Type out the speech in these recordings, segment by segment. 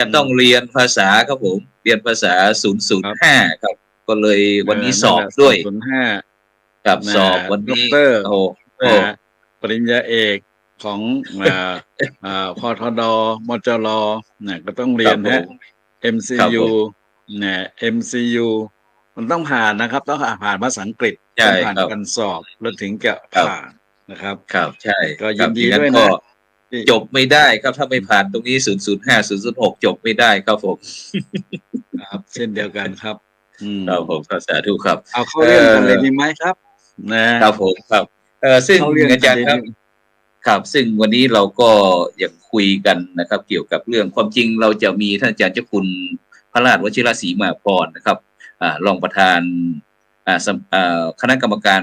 จะต้องเรียนภาษาครับผมเรียนภาษา005ครับก็เลยวันนี้สอบด้วย005กับสอบวันนี้โอ้โหปริญญาเอกของพทดมจรเนี่ยก็ต้องเรียนฮะ MCU เนี่ย MCU มันต้องผ่านนะครับต้องผ่านภาษาอังกฤษต้องผ่านการสอบแล้วถึงจะผ่านนะครับครับใช่ก็ยินดีด้วยนะจบไม่ได้ครับถ้าไม่ผ่านตรงนี้005 006จบไม่ได้ครับผมครับเช่นเดียวกันครับครับผมสาธุครับเอาเข้าเรื่องกันเลยดีไหมครับนะครับผมครับซึ่งอาจารย์ครับซึ่งวันนี้เราก็ยังคุยกันนะครับเกี่ยวกับเรื่องความจริงเราจะมีท่านอาจารย์เจ้าคุณพระราชวชิรศรีมาภรณ์นะครับรองประธานคณะกรรมการ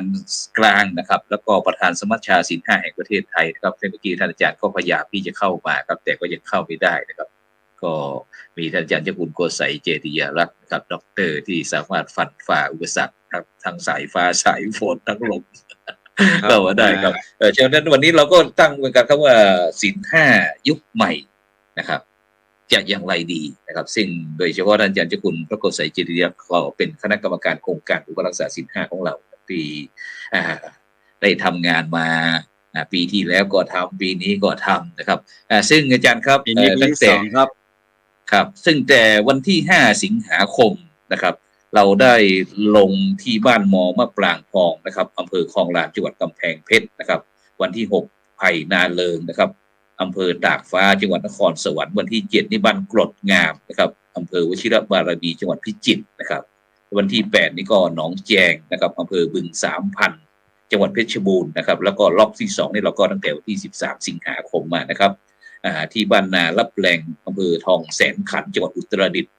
กลางนะครับแล้วก็ประธานสมัชชาศีล5แห่งประเทศไทยนะครับเมื่อกี้ท่านอาจารย์ก็พยายามที่จะเข้ามาครับแต่ก็ยังเข้าไม่ได้นะครับก็มีท่านอาจารย์เจ้าคุณโกษัยเจติยารักษ์นะครับด็อกเตอร์ที่สามารถฟันฝ่าอุปสรรคทั้งสายฟ้าสายฝนทั้งลมเข้ามาได้ครับฉะนั้นวันนี้เราก็ตั้งเป็นการครับว่าศีล5ยุคใหม่นะครับจะอย่างไรดีนะครับซึ่งโดยเฉพาะท่านอาจารย์เจ้าคุณพระโกษัยเจติยาเราเป็นคณะกรรมการโครงการอุปรักษาศีล5ของเราที่ได้ทำงานมาปีที่แล้วก็ทำปีนี้ก็ทำนะครับซึ่งอาจารย์ครับตั้งแต่ครับซึ่งแต่วันที่5สิงหาคมนะครับเราได้ลงที่บ้านมอมะปรางทองนะครับอำเภอคลองลานจังหวัดกำแพงเพชรนะครับวันที่6ไผ่นาเลิงนะครับอำเภอตากฟ้าจังหวัดนครสวรรค์วันที่7นี่บ้านกรดงามนะครับอำเภอวชิรบารมีจังหวัดพิจิตรนะครับวันที่8นี่ก็หนองแจงนะครับอำเภอบึง3,000จังหวัดเพชรบูรณ์นะครับแล้วก็รอบที่2นี่เราก็ตั้งแต่วันที่13สิงหาคมมานะครับที่บ้านนาลับแลงอำเภอทองแสนขันธ์จังหวัดอุตรดิตถ์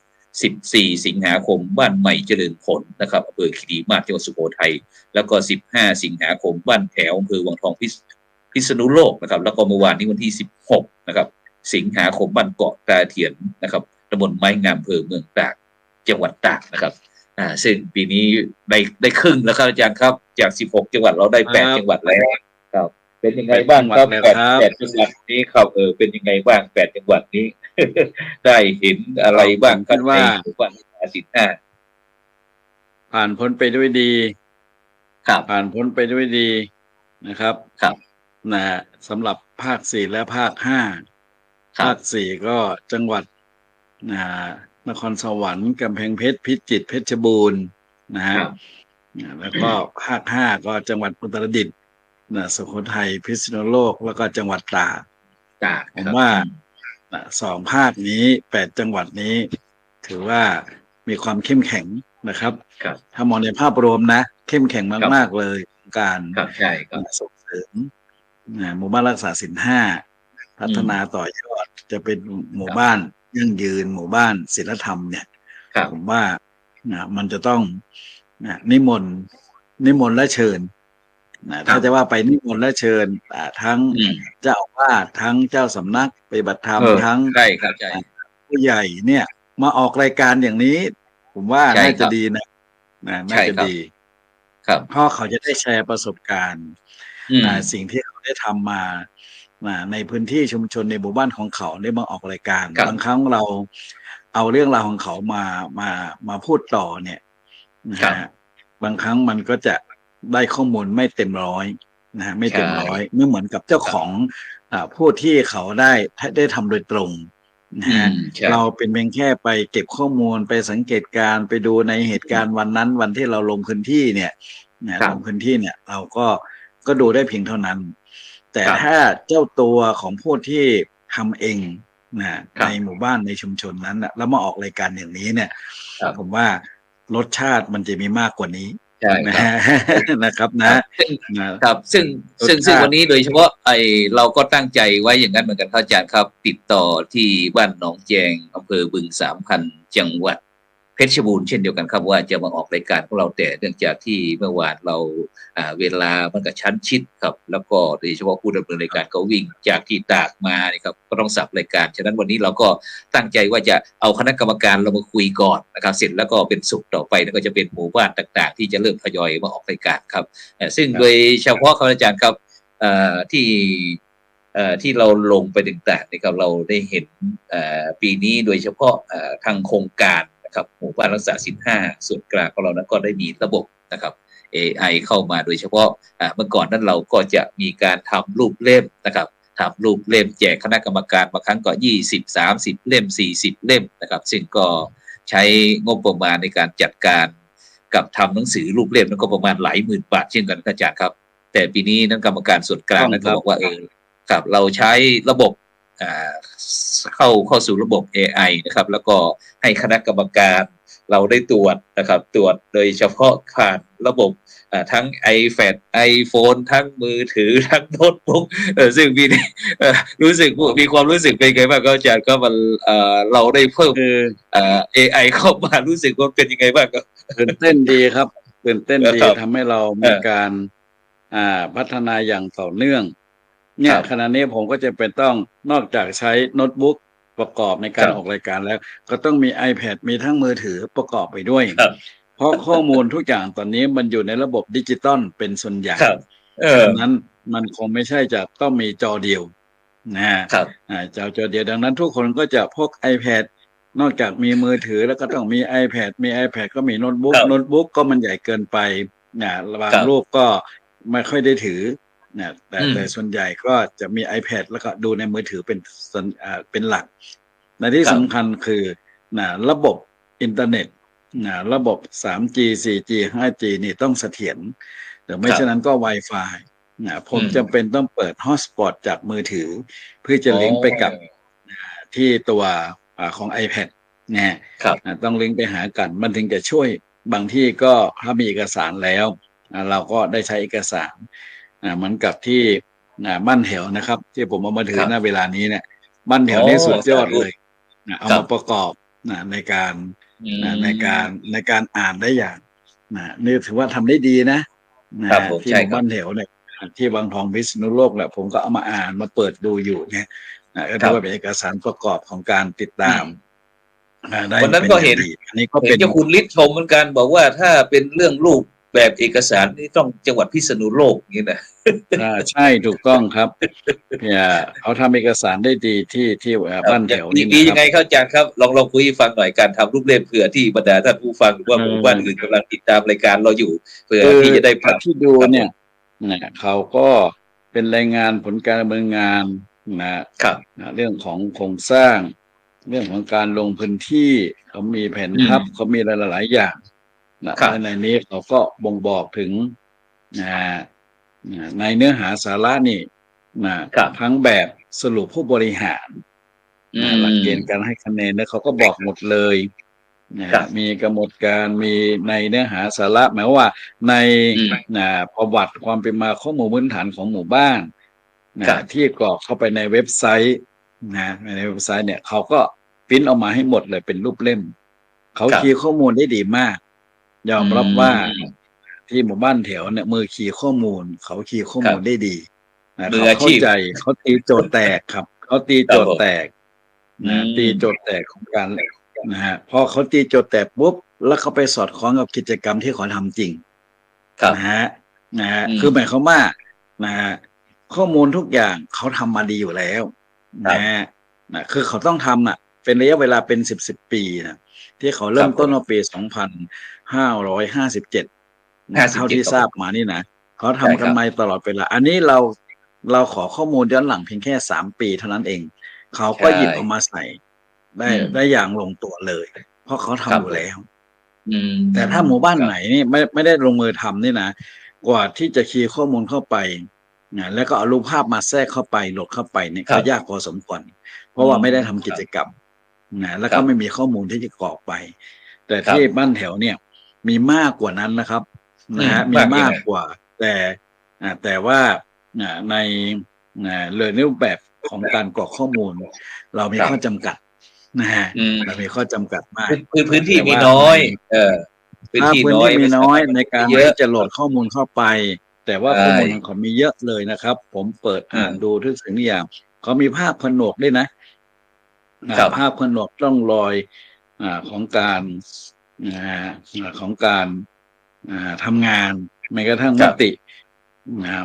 14สิงหาคมบ้านใหม่เจริญผลนะครับอำเภอคีรีมาศจังหวัดสุโขทัยแล้วก็15สิงหาคมบ้านแถวอำเภอวังทองพิษณุโลกนะครับแล้วก็เมื่อวานนี้วันที่16นะครับสิงหาคมบ้านเกาะตาเถียนนะครับตำบลไม้งามอำเภอเมืองตากจังหวัดตากนะครับซึ่งปีนี้ได้ครึ่งแล้วครับอาจารย์ครับจาก16จังหวัดเราได้8จังหวัดแล้วครับเป็นยังไงบ้างครับ8จังหวัดนี้ครับเป็นยังไงบ้าง8จังหวัดนี้ ได้เห็นอะไรบ้างครับว่าศีล5ผ่านพ้นไปด้วยดีครับผ่านพ้นไปด้วยดีนะครับครับสำหรับภาค4และภาค5ภาค4ก็จังหวัดนครสวรรค์กำแพงเพชรพิจิตรเพชรบูรณ์นะฮะแล้วก็ภาค5ก็จังหวัดอุตรดิตถ์สุโขทัยพิษณุโลกแล้วก็จังหวัดตากผมว่า2ภาคนี้8จังหวัดนี้ถือว่ามีความเข้มแข็งนะครับถ้ามองในภาพรวมนะเข้มแข็งมากๆเลยการส่งเสริมหมู่บ้านรักษาศีล5พัฒนาต่อยอดจะเป็นหมู่บ้านยั่งยืนหมู่บ้านศีลธรรมเนี่ยผมว่ามันจะต้องนิมนต์และเชิญถ้าจะว่าไปนิมนต์และเชิญทั้งเจ้าอาวาสทั้งเจ้าสำนักปฏิบัติธรรมทั้งผู้ใหญ่เนี่ยมาออกรายการอย่างนี้ผมว่าน่าจะดีนะน่าจะดีเพราะเขาจะได้แชร์ประสบการณ์สิ่งที่เขาได้ทำมาในพื้นที่ชุมชนในหมู่บ้านของเขาได้มาออกรายการบางครั้งเราเอาเรื่องราวของเขามาพูดต่อเนี่ยบางครั้งมันก็จะได้ข้อมูลไม่เต็มร้อยนะไม่เต็มร้อยไม่เหมือนกับเจ้าของผู้ที่เขาได้ทำโดยตรงนะฮะเราเป็นเพียงแค่ไปเก็บข้อมูลไปสังเกตการไปดูในเหตุการณ์วันนั้นวันที่เราลงพื้นที่เนี่ยลงพื้นที่เนี่ยเราก็ดูได้เพียงเท่านั้นแต่ถ้าเจ้าตัวของผู้ที่ทำเองในหมู่บ้านในชุมชนนั้นแล้วมาออกรายการอย่างนี้เนี่ยผมว่ารสชาติมันจะมีมากกว่านี้นะครับนะครับซึ่งวันนี้โดยเฉพาะเราก็ตั้งใจไว้อย่างนั้นเหมือนกันครับอาจารย์ครับติดต่อที่บ้านหนองแจงอำเภอบึง3,000จังหวัดเพชรบูรณ์เช่นเดียวกันครับว่าจะมาออกรายการของเราแต่เนื่องจากที่เมื่อวานเราเวลามันกระชั้นชิดครับแล้วก็โดยเฉพาะผู้ดำเนินรายการก็วิ่งจากที่ตากมานี่ครับก็ต้องสับรายการฉะนั้นวันนี้เราก็ตั้งใจว่าจะเอาคณะกรรมการเรามาคุยก่อนนะครับเสร็จแล้วก็เป็นสุขต่อไปแล้วก็จะเป็นหมู่บ้านต่างๆที่จะเริ่มทยอยมาออกรายการครับซึ่งโดยเฉพาะครับอาจารย์ครับที่ ที่เราลงไปต่างๆนะครับเราได้เห็นปีนี้โดยเฉพาะทางโครงการนะครับหมู่บ้านรักษาศีล5ส่วนกลางของเรานั้นก็ได้มีระบบนะครับ AI เข้ามาโดยเฉพาะเมื่อก่อนนั้นเราก็จะมีการทำรูปเล่มนะครับทำรูปเล่มแจกคณะกรรมการบางครั้งก็20-30เล่ม40เล่มนะครับซึ่งก็ใช้งบประมาณในการจัดการกับทำหนังสือรูปเล่มนั้นก็ประมาณหลายหมื่นบาทเช่นกันอาจารย์ครับแต่ปีนี้นั้นกรรมการส่วนกลางนั้นก็บอกว่าครับเราใช้ระบบเข้าสู่ระบบ AI นะครับแล้วก็ให้คณะกรรมการเราได้ตรวจนะครับตรวจโดยเฉพาะผ่านระบบทั้ง iPad iPhone ทั้งมือถือทั้งโน้ตบุ๊กซึ่งพี่รู้สึกมีความรู้สึกเป็นไงบ้างครับอาจารย์ก็มันเราได้เพิ่มAI เข้ามารู้สึกว่าเป็นยังไงบ้างครับตื่นเต้นดีครับตื่นเต้นดีทำให้เรามีการพัฒนาอย่างต่อเนื่องเนี่ยขณะนี้ผมก็จะเป็นต้องนอกจากใช้โน้ตบุ๊กประกอบในการออกรายการแล้วก็ต้องมี iPad มีทั้งมือถือประกอบไปด้วยเพราะข้อมูลทุกอย่างตอนนี้มันอยู่ในระบบดิจิตอลเป็นส่วนใหญ่ดังนั้นมันคงไม่ใช่จะต้องมีจอเดียวนะฮะจอเดียวดังนั้นทุกคนก็จะพก iPad นอกจากมีมือถือแล้วก็ต้องมี iPad มี iPad ก็มีโน้ตบุ๊กก็มันใหญ่เกินไปนะบางรูปก็ไม่ค่อยได้ถือนะแต่ส่วนใหญ่ก็จะมี iPad แล้วก็ดูในมือถือเป็นหลักในที่สำคัญคือระบบอินเทอร์เน็ตระบบ 3G 4G 5G นี่ต้องเสถียรหรือไม่ฉะนั้นก็ Wi-Fi ผมจำเป็นต้องเปิด Hotspot จากมือถือเพื่อจะลิงก์ไปกับที่ตัวของ iPad นะต้องลิงก์ไปหากันมันถึงจะช่วยบางที่ก็ถ้ามีเอกสารแล้วเราก็ได้ใช้เอกสารเหมือนกับที่บ้านแถวนะครับที่ผมเอามาถือณเวลานี้เนี่ยบ้านแถวนี้สุดยอดเลยเอามาประกอบในการอ่านได้อย่างนี่ถือว่าทำได้ดีนะที่บ้านแถวเนี่ยที่บางทองพิษณุโลกแหละผมก็เอามาอ่านมาเปิดดูอยู่เนี่ยก็ถือว่าเป็นเอกสารประกอบของการติดตามวันนั้นก็เห็นอันนี้ก็เป็นเจ้าคุณฤทธิ์ชมเหมือนกันบอกว่าถ้าเป็นเรื่องรูปแบบเอกสารนี่ต้องจังหวัดพิษณุโลกนี่นะใช่ถูกต้องครับเขาทำเอกสารได้ดีที่บ้านแถวนี้ดียังไงเข้าใจครับลองคุยฟังหน่อยการทำรูปเล่มเผื่อที่บรรดาท่านผู้ฟังหรือว่าหมู่บ้านอื่นกำลังติดตามรายการเราอยู่เผื่อที่จะได้ผ่านที่ดูเนี่ยเขาก็เป็นรายงานผลการดำเนินงานนะครับเรื่องของโครงสร้างเรื่องของการลงพื้นที่เขามีแผนทับเขามีหลายๆอย่างในนี้เขาก็บ่งบอกถึงในเนื้อหาสาระนี่ทั้งแบบสรุปผู้บริหารหลักเกณฑ์การให้คะแนนแล้วเขาก็บอกหมดเลยมีกำหนดการมีในเนื้อหาสาระหมายว่าในประวัติความเป็นมาข้อมูลพื้นฐานของหมู่บ้านที่กรอกเข้าไปในเว็บไซต์ในเว็บไซต์เนี่ยเขาก็พิมพ์ออกมาให้หมดเลยเป็นรูปเล่มเขาคีย์ข้อมูลได้ดีมากยอมรับว่าที่หมู่บ้านแถวเนี่ยมือคีย์ข้อมูลเขาคีย์ข้อมูลได้ดีเขาเข้าใจเขาตีโจทย์แตกครับเขาตีโจทย์แตกตีโจทย์แตกของการนะฮะพอเขาตีโจทย์แตกปุ๊บแล้วเขาไปสอดคล้องกับกิจกรรมที่เขาทำจริงนะฮะคือหมายความว่าข้อมูลทุกอย่างเขาทำมาดีอยู่แล้วคือเขาต้องทำเป็นระยะเวลาเป็น10 ปีนะที่เขาเริ่มต้นในปี2557เท่าที่ทราบมานี่นะเขาทำกันมาตลอดเวลาอันนี้เราขอข้อมูลย้อนหลังเพียงแค่3 ปีเท่านั้นเองเขาก็หยิบออกมาใส่ได้อย่างลงตัวเลยเพราะเขาทำอยู่แล้วแต่ถ้าหมู่บ้านไหนนี่ไม่ได้ลงมือทำนี่นะกว่าที่จะคีย์ข้อมูลเข้าไปแล้วก็เอารูปภาพมาแทรกเข้าไปโหลดเข้าไปเนี่ยก็ยากพอสมควรเพราะว่าไม่ได้ทำกิจกรรมแล้วก็ไม่มีข้อมูลที่จะกรอกไปแต่ที่บ้านแถวเนี่ยมีมากกว่านั้นนะครับมีมากกว่าแต่ว่าในเลยรูปแบบของการกรอกข้อมูลเรามีข้อจำกัดเรามีข้อจำกัดมากพื้นที่มีน้อยพื้นที่มีน้อยในการที่จะโหลดข้อมูลเข้าไปแต่ว่าข้อมูลของเขามีเยอะเลยนะครับผมเปิดอ่านดูทุกสิ่งทุกอย่างเขามีภาพผนวกด้วยนะภาพผนวกร่องรอยของการทำงานแม้กระทั่งมติ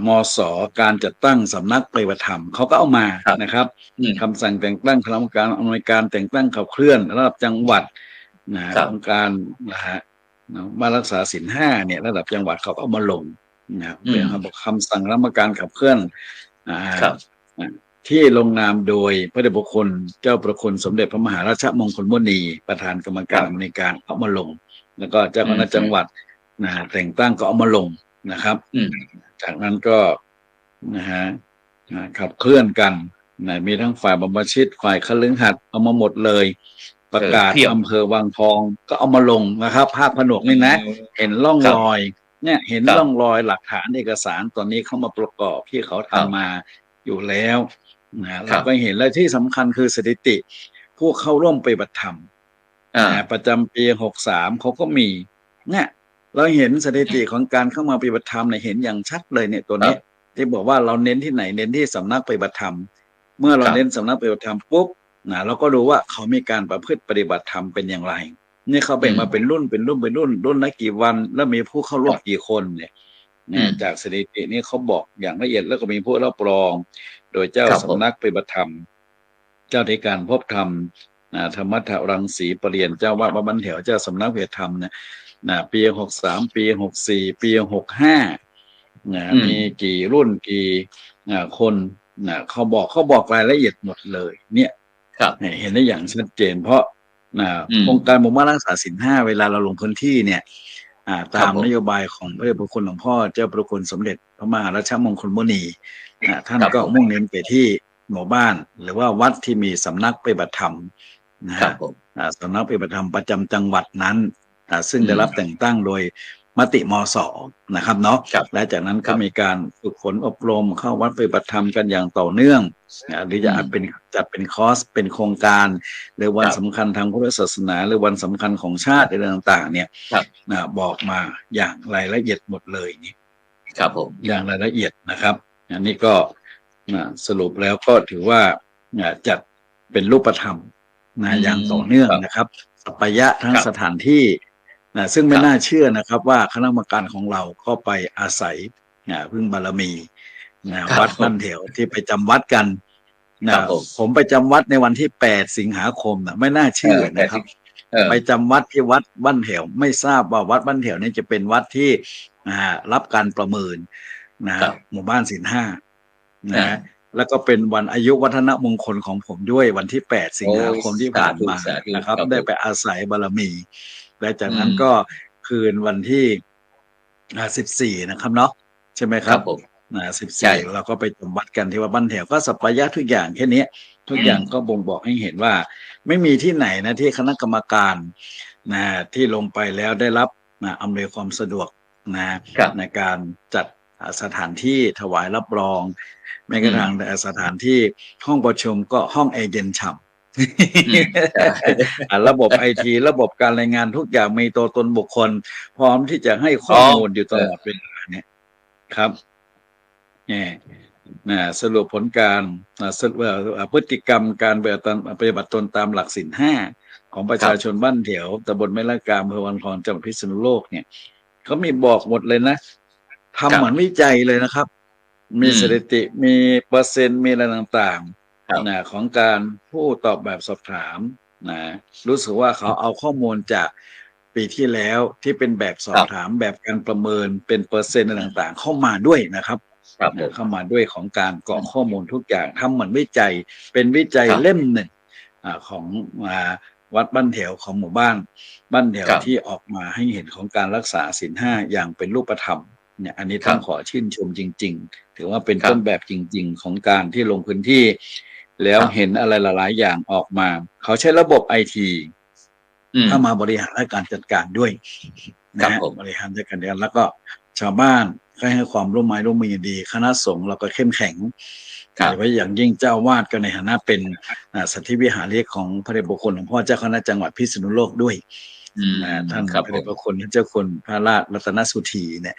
มศการจัดตั้งสำนักปฏิบัติธรรมเขาก็เอามาครับนะครับ อืมคำสั่งแต่งตั้งคณะกรรมการอำนวยการแต่งตั้งขับเคลื่อนระดับจังหวัดของการนะฮะมารักษาศีลห้าเนี่ยระดับจังหวัดเขาก็เอามาลงนะครับเป็นคำสั่งคณะกรรมการขับเคลื่อนครับ ที่ลงนามโดยพระเดชพระคุณเจ้าประคุณสมเด็จพระมหาราชมงคลมุนีประธานกรรมการในการเอามาลงแล้วก็เจ้าคณะจังหวัดแต่งตั้งก็เอามาลงนะครับจากนั้นก็นะฮะขับเคลื่อนกันมีทั้งฝ่ายบรรพชิตฝ่ายคฤหัสถ์เอามาหมดเลยประกาศอำเภอวังทองก็เอามาลงนะครับภาคผนวกนี่นะเห็นร่องรอยเนี่ยเห็นร่องรอยหลักฐานเอกสารตอนนี้เขามาประกอบที่เขาทำมาอยู่แล้วเราก็เห็นและที่สำคัญคือสถิติผู้เข้าร่วมปฏิบัติธรรมประจำปี63เขาก็มีเนี่ยเราเห็นสถิติของการเข้ามาปฏิบัติธรรมเนี่ยเห็นอย่างชัดเลยเนี่ยตัวนี้ที่บอกว่าเราเน้นที่ไหนเน้นที่สำนักปฏิบัติธรรมเมื่อเราเน้นสำนักปฏิบัติธรรมปุ๊บเราก็ดูว่าเขามีการประพฤติปฏิบัติธรรมเป็นอย่างไรนี่เขาแบ่งมาเป็นรุ่นรุ่นละกี่วันแล้วมีผู้เข้าร่วมกี่คนเนี่ยจากสถิตินี้เขาบอกอย่างละเอียดแล้วก็มีผู้รับรองโดยเจ้าสำนักปฏิบัติธรรมเจ้าธิการพบธรรมธรรมทรังสีปรริยนเจ้าวาดวัดบ้านแถวเจ้าสำนักปฏิบัติธรรมเนี่ยปี63ปี64ปี65มีกี่รุ่นกี่คนเขาบอกรายละเอียดหมดเลยเนี่ยเห็นได้อย่างชัดเจนเพราะโครงการหมู่บ้านรักษาศีล5เวลาเราลงพื้นที่เนี่ยตามนโยบายของพระเดชพระคุณหลวงพ่อเจ้าประคุณสมเด็จพระมหาราชมงคลมุนีท่านก็มุ่งเน้นไปที่หมู่บ้านหรือว่าวัดที่มีสำนักปฏิบัติธรรมสำนักปฏิบัติธรรมประจำจังหวัดนั้นซึ่งได้รับแต่งตั้งโดยมติมศ.นะครับเนาะและจากนั้นก็มีการฝึกฝนอบรมเข้าวัดปฏิบัติธรรมกันอย่างต่อเนื่องหรือจะจัดเป็นคอร์สเป็นโครงการหรือวันสำคัญทางพุทธศาสนาหรือวันสำคัญของชาติอะไรต่างๆเนี่ยบอกมาอย่างรายละเอียดหมดเลยนี่ครับผมอย่างรายละเอียดนะครับอันนี้ก็สรุปแล้วก็ถือว่าจัดเป็นรูปธรรมอย่างต่อเนื่องนะครับสัปยะทั้งสถานที่ซึ่งไม่น่าเชื่อนะครับว่าคณะกรรมการของเราก็ไปอาศัยพึ่งบารมีวัดบ้านแถวที่ไปจำวัดกันผมไปจำวัดในวันที่8สิงหาคมไม่น่าเชื่อนะครับไปจำวัดที่วัดบ้านแถวไม่ทราบว่าวัดบ้านแถวนี้จะเป็นวัดที่รับการประเมินหมู่บ้านศีล5แล้วก็เป็นวันอายุวัฒนมงคลของผมด้วยวันที่8สิงหาคมที่ผ่านมานะครับได้ไปอาศัยบารมีและจากนั้นก็คืนวันที่14นะครับเนาะใช่ไหมครับ14เราก็ไปจำวัดกันที่วัดบ้านแถวก็สัปยะทุกอย่างแค่นี้ทุกอย่างก็บ่งบอกให้เห็นว่าไม่มีที่ไหนนะที่คณะกรรมการที่ลงไปแล้วได้รับอำนวยความสะดวกในการจัดสถานที่ถวายรับรองแม้กระทั่งสถานที่ห้องประชุมก็ห้องแอร์เย็นฉ่ำระบบไอทีระบบการรายงานทุกอย่างมีตัวตนบุคคลพร้อมที่จะให้ข้อมูลอยู่ตลอดเวลาเนี่ยครับสรุปผลการพฤติกรรมการปฏิบัติตนตามหลักศีล5ของประชาชนบ้านแถวตำบลแม่ละกาอำเภอวังทองจังหวัดพิษณุโลกเนี่ยเขามีบอกหมดเลยนะทำเหมือนวิจัยเลยนะครับมีสถิติมีเปอร์เซ็นต์มีอะไรต่างๆของการผู้ตอบแบบสอบถามรู้สึกว่าเขาเอาข้อมูลจากปีที่แล้วที่เป็นแบบสอบถามแบบการประเมินเป็นเปอร์เซ็นต์ต่างๆเข้ามาด้วยนะครับเข้ามาด้วยของการกรอกข้อมูลทุกอย่างทำเหมือนวิจัยเป็นวิจัยเล่มหนึ่งของวัดบ้านแถวของหมู่บ้านแถวที่ออกมาให้เห็นของการรักษาศีล5อย่างเป็นรูปธรรมเนี่ยอันนี้ต้องขอชื่นชมจริงๆถือว่าเป็นต้นแบบจริงๆของการที่ลงพื้นที่แล้วเห็นอะไรหลายๆอย่างออกมาเขาใช้ระบบไอทีเข้ามาบริหารและการจัดการด้วยบริหารจัดการแล้วก็ชาวบ้านก็ให้ความร่วมมือดีคณะสงฆ์เราก็เข้มแข็งโดยเฉพาะอย่างยิ่งเจ้าวาดก็ในฐานะเป็นสัทธิวิหารเอกของพระเดชพระคุณหลวงพ่อเจ้าคณะจังหวัดพิษณุโลกด้วยท่านพระเดชพระคุณเจ้าคุณพระราชรัตนสุธีเนี่ย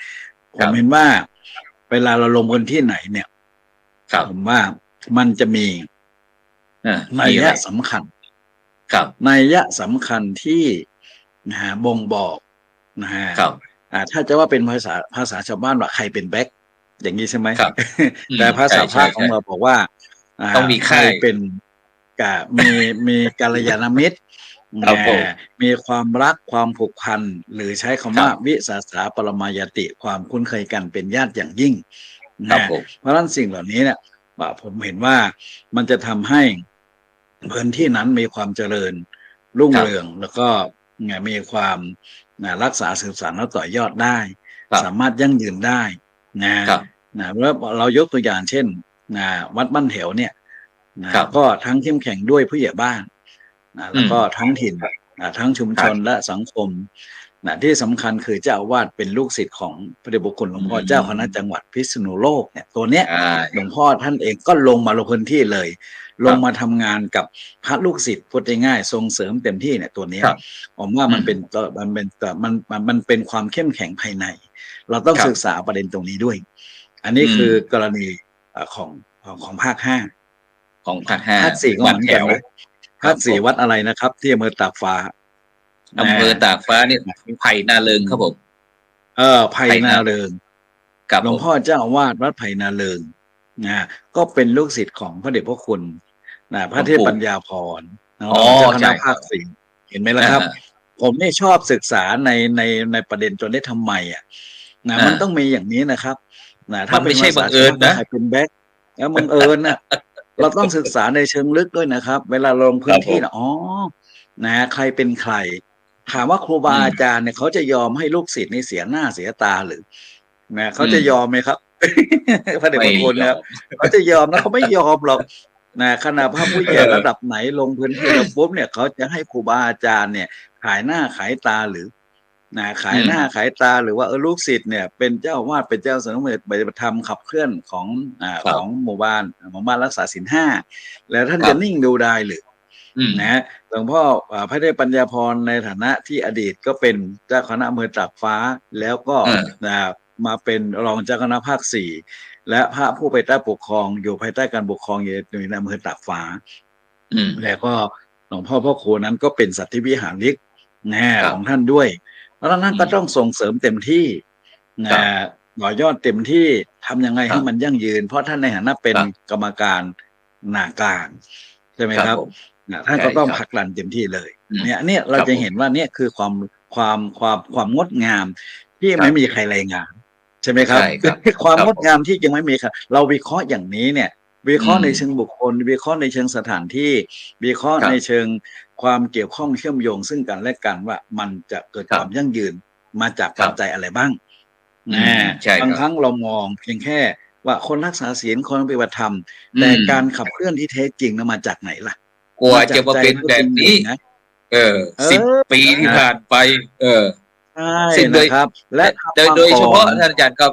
ผมเห็นว่าเวลาเราลงพื้นที่ไหนเนี่ยผมว่ามันจะมีนัยยะสำคัญนัยยะสำคัญที่บ่งบอกถ้าจะว่าเป็นภาษาชาวบ้านว่าใครเป็นแบ็ค อย่างนี้ใช่ไหม ครับ แต่ภาษาภาคของใช่เราบอกว่าต้องมีใครค่ายเป็นมีกัลยาณมิตรครับผม มีความรักความผูกพันหรือใช้คำว่าครับวิสาสาปรมายติความคุ้นเคยกันเป็นญาติอย่างยิ่งครับนะผมเพราะฉะนั้นสิ่งเหล่านี้เนี่ยผมเห็นว่ามันจะทำให้พื้นที่นั้นมีความเจริญรุ่งครับเรืองแล้วก็มีความรักษาสืบสานและต่อยอดได้ครับสามารถยั่งยืนได้นะครับ แล้วเรายกตัวอย่างเช่นวัดบ้านแถวเนี่ยก็ทั้งเข้มแข็งด้วยผู้ใหญ่บ้านแล้วก็ทั้งถิ่นทั้งชุมชนและสังคมที่สำคัญคือเจ้าอาวาสเป็นลูกศิษย์ของพระเดชพระคุณหลวงพ่อเจ้าคณะจังหวัดพิษณุโลกเนี่ยตัวเนี้ยหลวงพ่อท่านเองก็ลงมาลงพื้นที่เลย ลงมาทำงานกับพระลูกศิษย์พูดง่ายๆส่งเสริมเต็มที่เนี่ยตัวเนี้ยผมว่ามันเป็นความเข้มแข็งภายใน เราต้องศึกษาประเด็นตรงนี้ด้วย อันนี้คือกรณีของภาค5ของภาค5ภาค4ก็เหมือนกันนะภาค4วัดอะไรนะครับที่อำเภอตากฟ้าอำเภอตากฟ้าเนี่ยไผ่นาเริงครับผมไผ่นาเริงหลวงพ่อเจ้าอาวาสวัดไผ่นาเริงก็เป็นลูกศิษย์ของพระเดชพระคุณพระเทพปัญญาพรเจ้าคณะภาค4เห็นไหมล่ะครับ ผมนี่ชอบศึกษาในประเด็นจนได้ทำไมมันต้องมีอย่างนี้นะครับถ้าไม่ใช่บังเอิญนะเป็นแบ็คแล้วบังเอิญนะเราต้องศึกษาในเชิงลึกด้วยนะครับ เวลาลงพื้นที่ใครเป็นใครถามว่าครูบาอาจารย์เนี่ยเขาจะยอมให้ลูกศิษย์นี่เสียหน้าเสียตาหรือเขาจะยอมไหมครับพระเดชพระคุณนะครับเขาจะยอมนะเขาไม่ยอมหรอกขณะพระผู้ใหญ่ระดับไหนลงพื้นที่แล้วปุ๊บเนี่ยเขาจะให้ครูบาอาจารย์เนี่ยขายหน้าขายตาหรือขายหน้าขายตาหรือว่าลูกศิษย์เนี่ยเป็นเจ้าอาวาสเป็นเจ้าสำนักปฏิบัติธรรมขับเคลื่อนของหมู่บ้านรักษาศีล5แล้วท่านจะนิ่งดูได้หรือหลวงพ่อพระเดชปัญญาพรในฐานะที่อดีตก็เป็นเจ้าคณะอำเภอตากฟ้าแล้วก็มาเป็นรองเจ้าคณะภาค4และพระผู้ไปใต้ปกครองอยู่ภายใต้การปกครองอยู่ในอำเภอตากฟ้าแล้วก็หลวงพ่อพ่อครูนั้นก็เป็นสัตธิวิหาริกของท่านด้วยเพราะฉะนั้นก็ต้องส่งเสริมเต็มที่ต่อยอดเต็มที่ทำยังไงให้มันยั่งยืนเพราะท่านในฐานะเป็นกรรมการหน้ากลางใช่ไหมครับท่านก็ต้องผลักดันเต็มที่เลยเนี่ยเราจะเห็นว่าเนี่ยคือความงดงามที่ไม่มีใครรายงานใช่ไหมครับความงดงามที่ยังไม่มีค่ะเราวิเคราะห์อย่างนี้เนี่ยวิเคราะห์ในเชิงบุคคลวิเคราะห์ในเชิงสถานที่วิเคราะห์ในเชิงความเกี่ยวข้องเชื่อมโยงซึ่งกันและกันว่ามันจะเกิดความยั่งยืนมาจากปัจจัยอะไรบ้างบางครั้งเรามองเพียงแค่ว่าคนรักษาศีลคนปฏิบัติธรรมแต่การขับเคลื่อนที่แท้จริงนั้นมาจากไหนล่ะกว่าจะมาเป็นแบบนี้10 ปีที่ผ่านไปใช่นะครับและโดยเฉพาะท่านอาจารย์ครับ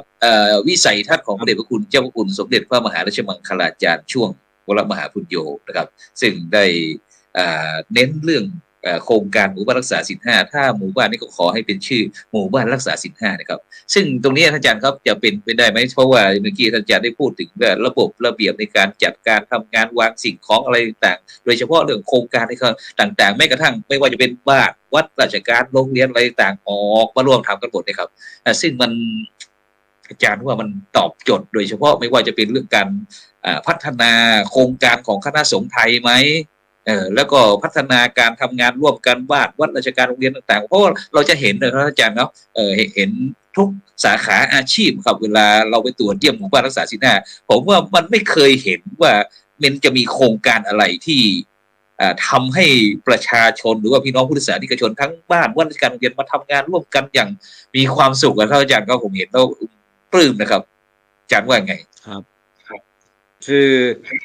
วิสัยทัศน์ของพระเดชพระคุณเจ้าพระคุณสมเด็จพระมหาราชมังคลาจารย์ช่วงวรมหาพุทโธนะครับซึ่งได้เน้นเรื่องโครงการหมู่บ้านรักษาศีล5ถ้าหมู่บ้านนี้ก็ขอให้เป็นชื่อหมู่บ้านรักษาศีล5นะครับซึ่งตรงนี้ท่านอาจารย์ครับจะเป็นไปได้ไหมเพราะว่าเมื่อกี้ท่านอาจารย์ได้พูดถึงระบบระเบียบในการจัดการทำงานวางสิ่งของอะไรต่างๆโดยเฉพาะเรื่องโครงการต่างๆแม้กระทั่งไม่ว่าจะเป็นบ้านวัดราชการโรงเรียนอะไรต่างออกมาร่วมทำกันหมดนะครับซึ่งมันอาจารย์ว่ามันตอบโจทย์โดยเฉพาะไม่ว่าจะเป็นเรื่องการพัฒนาโครงการของคณะสงฆ์ไทยไหมแล้วก็พัฒนาการทำงานร่วมกันบ้านวัดราชการโรงเรียนต่างๆเพราะว่าเราจะเห็นนะครับอาจารย์เนาะเห็นทุกสาขาอาชีพครับเวลาเราไปตรวจเยี่ยมหมู่บ้านรักษาศีล5ผมว่ามันไม่เคยเห็นว่ามันจะมีโครงการอะไรที่ทำให้ประชาชนหรือว่าพี่น้องพุทธศาสนิกชนทั้งบ้านวัดราชการโรงเรียนมาทำงานร่วมกันอย่างมีความสุขครับอาจารย์ก็ผมเห็นแล้วปลื้มนะครับอาจารย์ว่าไงครับคือ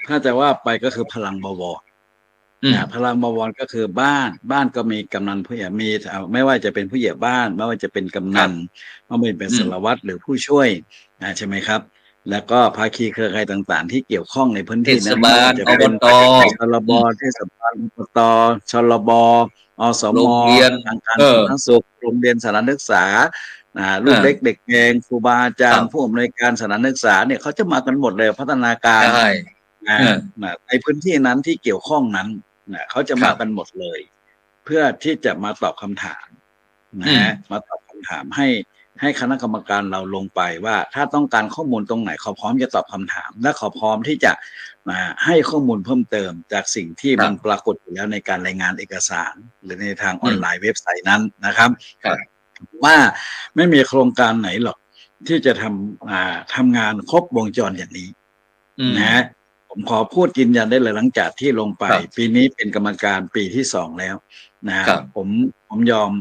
ถ้าจะว่าไปก็คือพลังบวรพลังบวรก็คือบ้านก็มีกำนันผู้ใหญ่มีไม่ว่าจะเป็นผู้ใหญ่บ้านไม่ว่าจะเป็นกำนันไม่ว่าจะเป็นสารวัตรหรือผู้ช่วยใช่ไหมครับแล้วก็ภาคีเครือข่ายต่างๆที่เกี่ยวข้องในพื้นที่นั้นจะเป็นชลบเทศบาลอบตชลบอสมทางการสาธารณสุขโรงเรียนสถานศึกษาลูกเล็กเด็กแดงครูบาอาจารย์ผู้อำนวยการสถานศึกษาเนี่ยเขาจะมากันหมดเลยพัฒนาการในพื้นที่นั้นที่เกี่ยวข้องนั้นเขาจะมากันหมดเลยเพื่อที่จะมาตอบคำถามมาตอบคำถามให้ ให้คณะกรรมการเราลงไปว่าถ้าต้องการข้อมูลตรงไหนเขาพร้อมจะตอบคำถาม และเขาพร้อมที่จะให้ข้อมูลเพิ่มเติมจากสิ่งที่มันปรากฏอยู่แล้วในการรายงานเอกสารหรือในทางออนไลน์เว็บไซต์นั้นนะครับว่าไม่มีโครงการไหนหรอกที่จะทำงานครบวงจรอย่างนี้นะผมขอพูดยืนยันได้เลยหลังจากที่ลงไปปีนี้เป็นกรรมการปีที่2แล้วนะผมยอม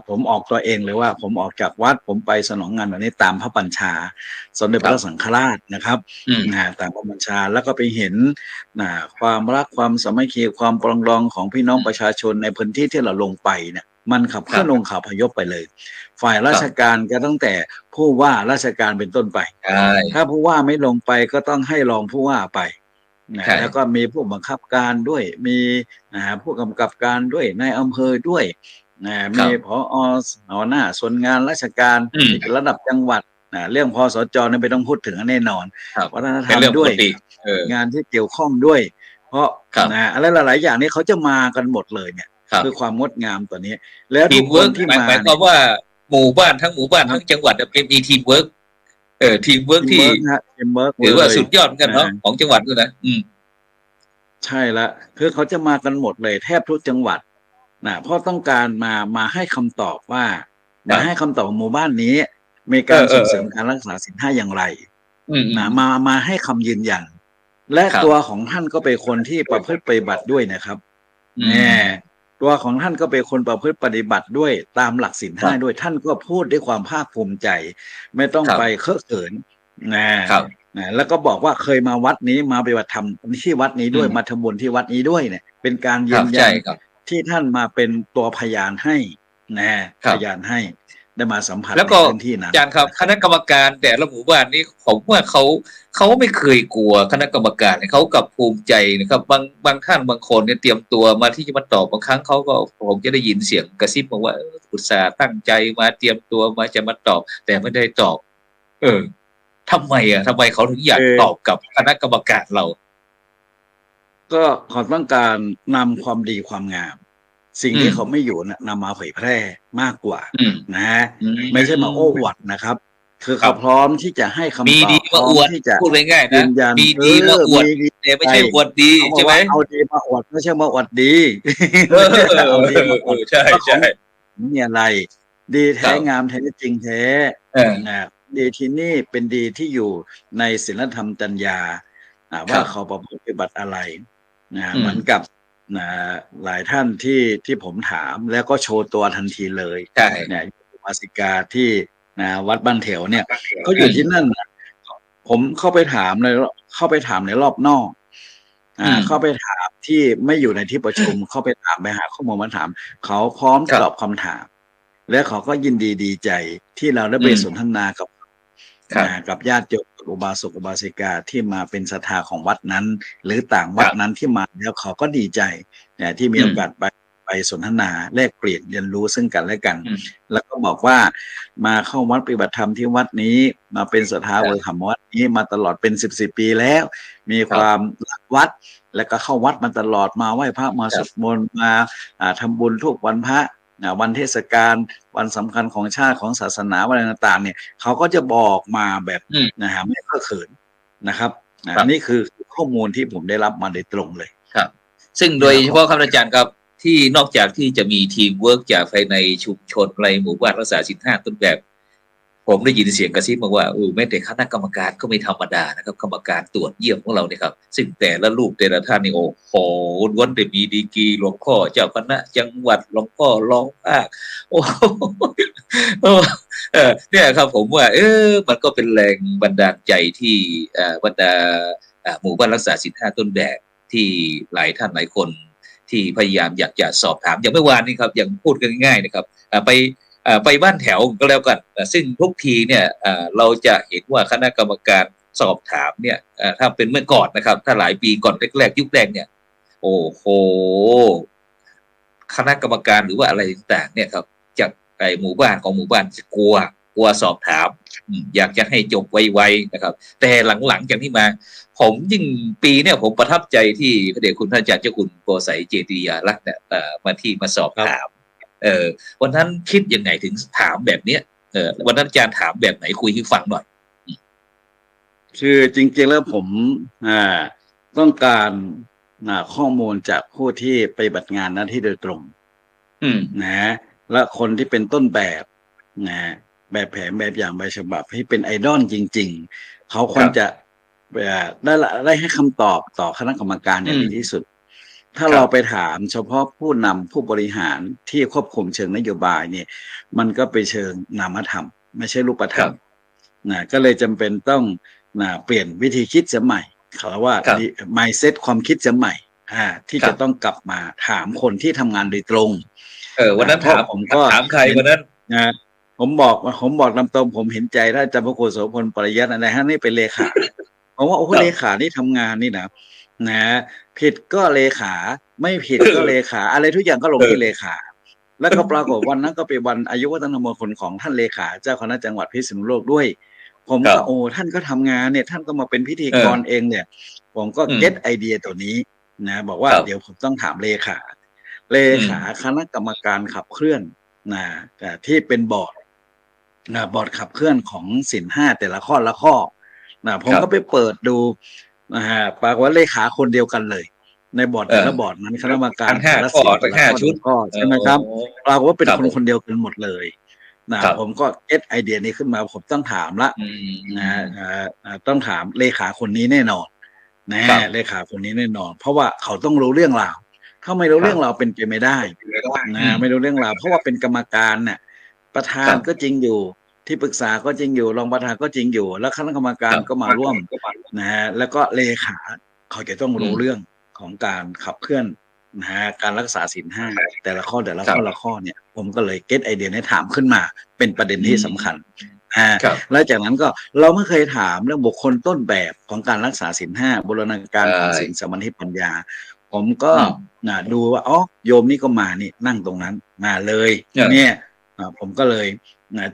ผมออกตัวเองเลยว่าผมออกจากวัดผมไปสนองงานแบบนี้ตามพระบัญชาสมเด็จพระสังฆราชนะครับตามพระบัญชาแล้วก็ไปเห็นความรักความสามัคคีความปรองดองของพี่น้องประชาชนในพื้นที่ที่เราลงไปเนี่ยมันขับเคลื่อนองค์ข่าวพยพไปเลยฝ่ายราชการก็ตั้งแต่ผู้ว่าราชการเป็นต้นไปถ้าผู้ว่าไม่ลงไปก็ต้องให้รองผู้ว่าไปแล้วก็มีผู้บังคับการด้วยมีผู้กำกับการด้วยนายอำเภอด้วยมีผอ.หัวหน้าส่วนงานราชการระดับจังหวัดเรื่องพสจ.เนี่ยไม่ต้องพูดถึงแน่นอนวัฒนธรรมด้วยงานที่เกี่ยวข้องด้วยเพราะอะไรหลายๆอย่างนี้เขาจะมากันหมดเลยเนี่ยคือความงดงามตัวนี้แล้วทุกคนที่มาหมายความว่าหมู่บ้านทั้งจังหวัดเป็นทีมเวิร์กทีมเวิร์กที่ถือว่าสุดยอดเหมือนกันเนาะของจังหวัดด้วยนะใช่ละคือเขาจะมากันหมดเลยแทบทุกจังหวัดเพราะต้องการมาให้คำตอบว่าให้คำตอบหมู่บ้านนี้มีการส่งเสริมการรักษาศีล 5อย่างไรมาให้คำยืนยันและตัวของท่านก็เป็นคนที่ประพฤติปฏิบัติด้วยนะครับตัวของท่านก็เป็นคนประพฤติปฏิบัติด้วยตามหลักศีล 5ด้วยท่านก็พูดด้วยความภาคภูมิใจไม่ต้องไปเคอะเขินแล้วก็บอกว่าเคยมาวัดนี้มาปฏิบัติธรรมที่วัดนี้ด้วยมาทำบุญที่วัดนี้ด้วยเนี่ยเป็นการยืนยันที่ท่านมาเป็นตัวพยานให้พยานให้ได้มาสัมผัสในพื้นที่นั้นอาจารย์ครับคณะกรรมการแต่ละหมู่บ้านนี้ผมว่าเขาไม่เคยกลัวคณะกรรมการเขากับภูมิใจนะครับบางท่านบางคนเนี่ยเตรียมตัวมาที่จะมาตอบบางครั้งเขาก็ผมจะได้ยินเสียงกระซิบมาว่าอุตส่าห์ตั้งใจมาเตรียมตัวมาจะมาตอบแต่ไม่ได้ตอบทำไมเขาถึงอยากตอบกับคณะกรรมการเราก็เขาต้องการนำความดีความงามสิ่งที่เขาไม่อยู่นำมาเผยแพร่มากกว่าไม่ใช่มาโอ้อวดนะครับคือเขาพร้อมที่จะให้คำตอบพร้อมที่จะพูดง่ายๆนะมีดีมาอวดแต่ไม่ใช่อวดดีใช่ไหมเอาดีมาอวดไม่ใช่มาอวดดีเอาดีมาอวดใช่มีอะไรดีแท้งามแท้จริงแท้ดีที่นี่เป็นดีที่อยู่ในศีลธรรมจรรยาว่าเขาประพฤติปฏิบัติอะไรเหมือนกับหลายท่านที่ผมถามแล้วก็โชว์ตัวทันทีเลยเนี่ยมาสิกาที่วัดบ้านแถวเนี่ยเขาอยู่ที่นั่นผมเข้าไปถามในรอบนอกเข้าไปถามที่ไม่อยู่ในที่ประชุมเข้าไปถามไปหาข้อมูลมาถามเขาพร้อมตอบคำถามและเขาก็ยินดีใจที่เราได้ไปสนทนากับญาติโยมอุบาสกอุบาสิกาที่มาเป็นศรัทธาของวัดนั้นหรือต่างวัดนั้นที่มาแล้วเขาก็ดีใจที่มีโอกาสไปสนทนาแลกเปลี่ยนเรียนรู้ซึ่งกันและกันแล้วก็บอกว่ามาเข้าวัดปฏิบัติธรรมที่วัดนี้มาเป็นศรัทธาอุปถัมภ์วัดนี้มาตลอดเป็น10 ปีแล้วมีความรักวัดแล้วก็เข้าวัดมาตลอดมาไหว้พระมาสวดมนต์มาทำบุญทุกวันพระวันเทศกาลวันสำคัญของชาติของศาสนาอะไรต่างๆเนี่ยเขาก็จะบอกมาแบบไม่เคอะเขินนะครับนี่คือข้อมูลที่ผมได้รับมาโดยตรงเลยครับซึ่งโดยเฉพาะครับอาจารย์ครับที่นอกจากที่จะมีทีมเวิร์กจากภายในชุมชนในหมู่บ้านรักษาศีล 5ต้นแบบผมได้ยินเสียงกระซิบมาว่าแม้แต่คณะกรรมการก็ไม่ธรรมดานะครับกรรมการตรวจเยี่ยมของเราเนี่ยครับซึ่งแต่ละรูปแต่ละท่านนี่โอ้โหล้วนแต่มีดีกรีหลวงพ่อเจ้าคณะจังหวัดหลวงพ่อรองภาคโอ้เนี่ยครับผมว่ามันก็เป็นแรงบันดาลใจที่บรรดาหมู่บ้านรักษาศีล 5ต้นแบบที่หลายท่านหลายคนที่พยายามอยากจะสอบถามอย่างเมื่อวานนี้ครับอย่างพูดกันง่ายๆนะครับไปบ้านแถวก็แล้วกันซึ่งทุกทีเนี่ยเราจะเห็นว่าคณะกรรมการสอบถามเนี่ยถ้าเป็นเมื่อก่อนนะครับถ้าหลายปีก่อนแรกๆยุคแรกเนี่ยโอ้โหคณะกรรมการหรือว่าอะไรต่างๆเนี่ยครับจากหมู่บ้านจะกลัวสอบถามอยากจะให้จบไวๆนะครับแต่หลังๆจากที่มาผมยิ่งปีเนี่ยผมประทับใจที่พระเดชคุณท่านอาจารย์เจ้าคุณโกษัยเจติยาลักษณ์เนี่ยมาสอบถามวันนั้นคิดยังไงถึงถามแบบเนี้ย วันนั้นอาจารย์ถามแบบไหนคุยให้ฟังหน่อยคือจริงๆแล้วผมต้องการข้อมูลจากผู้ที่ปฏิบัติงานหน้าที่โดยตรงนะและคนที่เป็นต้นแบบนะแบบแผนแบบอย่างแบบฉบับที่เป็นไอดอลจริงๆเขาควรจะได้ให้คำตอบต่อคณะกรรมการอย่างดีที่สุดถ้าเราไปถามเฉพาะผู้นำผู้บริหารที่ควบคุมเชิงนโยบายเนี่ยมันก็ไปเชิงนามธรรมไม่ใช่รูปธรรมก็เลยจำเป็นต้องเปลี่ยนวิธีคิดสมัยเขาว่า mindset ความคิดสมัยที่จะต้องกลับมาถามคนที่ทำงานโดยตรงวันนั้นถามใครวันนั้นผมบอกนำตรงผมเห็นใจท่านอาจารย์พระครูโสพลปริยัติอะไรฮะนี่เป็นเลขาผมว่าโอ้เลขาที่ทำงานนี่นะผิดก็เลขาไม่ผิดก็เลขาอะไรทุกอย่างก็ลงที่เลขาแล้วก็ปรากฏวันนั้นก็เป็นวันอายุวัฒนมงคลของท่านเลขาเจ้าคณะจังหวัดพิษณุโลกด้วยผมก็โอ้ท่านก็ทำงานเนี่ยท่านก็มาเป็นพิธีกรเองเนี่ยผมก็เก็ตไอเดียตัวนี้บอกว่าเดี๋ยวผมต้องถามเลขาคณะกรรมการขับเคลื่อนที่เป็นบอร์ดขับเคลื่อนของศีล5แต่ละข้อละข้อผมก็ไปเปิดดูปรากฏว่าเลขาคนเดียวกันเลยในบอร์ดแต่ละบอร์ดนั้นคณะกรรมการ5 ข้อ5 ชุดใช่ไหมครับปรากฏว่าเป็นคนเดียวกันหมดเลยผมก็เก็ตไอเดียนี้ขึ้นมาผมต้องถามละต้องถามเลขาคนนี้แน่นอนเลขาคนนี้แน่นอนเพราะว่าเขาต้องรู้เรื่องราวถ้าไม่รู้เรื่องราวเป็นไปไม่ได้ไม่รู้เรื่องราวเพราะว่าเป็นกรรมการเนี่ยประธานก็จริงอยู่ที่ปรึกษาก็จริงอยู่รองประธานก็จริงอยู่แล้วคณะกรรมการก็มาร่วมแล้วก็เลขาเขาจะต้องรู้เรื่องของการขับเคลื่อนการรักษาศีล5แต่ละข้อเนี่ยผมก็เลยเก็ตไอเดียนี้ถามขึ้นมาเป็นประเด็นที่สำคัญแล้วจากนั้นก็เราไม่เคยถามเรื่องบุคคลต้นแบบของการรักษาศีล5บูรณาการของศีลสมาธิปัญญาผมก็ดูว่าโยมนี่ก็มานี่นั่งตรงนั้นมาเลยเนี่ยผมก็เลย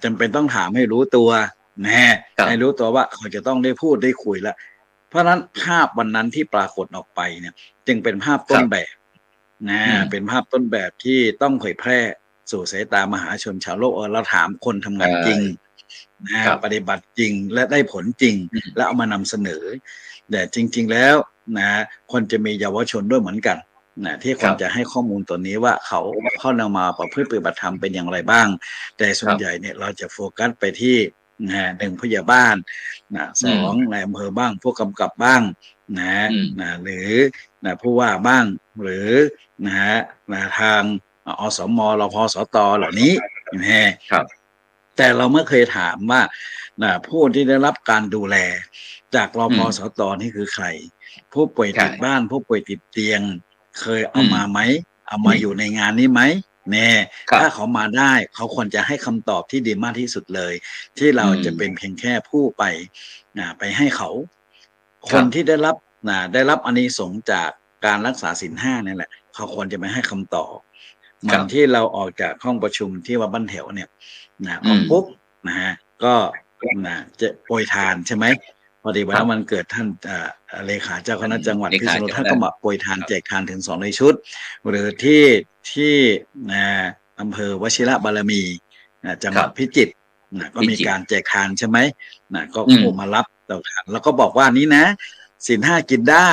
จำเป็นต้องถามให้รู้ตัวให้รู้ตัวว่าเขาจะต้องได้พูดได้คุยแล้วเพราะฉะนั้นภาพวันนั้นที่ปรากฏออกไปเนี่ยจึงเป็นภาพต้นแบบเป็นภาพต้นแบบที่ต้องเผยแพร่สู่สายตามหาชนชาวโลกเราถามคนทำงานจริงปฏิบัติจริงและได้ผลจริงแล้วเอามานำเสนอแต่จริงๆแล้วคนจะมีเยาวชนด้วยเหมือนกันที่ควรจะให้ข้อมูลตัวนี้ว่าเขานำมาประพฤติปฏิบัติธรรมเป็นอย่างไรบ้างแต่ส่วนใหญ่เนี่ยเราจะโฟกัสไปที่1ผู้ใหญ่บ้าน2นายอำเภอบ้างผู้กำกับบ้างหรือผู้ว่าบ้างหรือทางอสมรพสตเหล่านี้แต่เราไม่เคยถามว่าผู้ที่ได้รับการดูแลจากรพสตนี่คือใครผู้ป่วยติดบ้านผู้ป่วยติดเตียงเคยเอามาไหมเอามาอยู่ในงานนี้ไหมถ้าเขามาได้เขาควรจะให้คำตอบที่ดีมากที่สุดเลยที่เราจะเป็นเพียงแค่ผู้ไปให้เขาคนที่ได้รับอานิสงส์จากการรักษาศีล5นี่แหละเขาควรจะไม่ให้คำตอบเหมือนที่เราออกจากห้องประชุมที่ว่าบ้านแถวเนี่ยออกปุ๊บก็จะโปรยทานใช่ไหมพอดีวันนั้นมันเกิดท่านเลขาเจ้าคณะจังหวัดพิษณุโลกท่านก็มาโปรยทานแจกทานถึง2 ในชุดหรือที่อำเภอวชิระบารมีจังหวัดพิจิตรก็มีการแจกทานใช่ไหมก็มารับต่อทานแล้วก็บอกว่านี้นะศีล5กินได้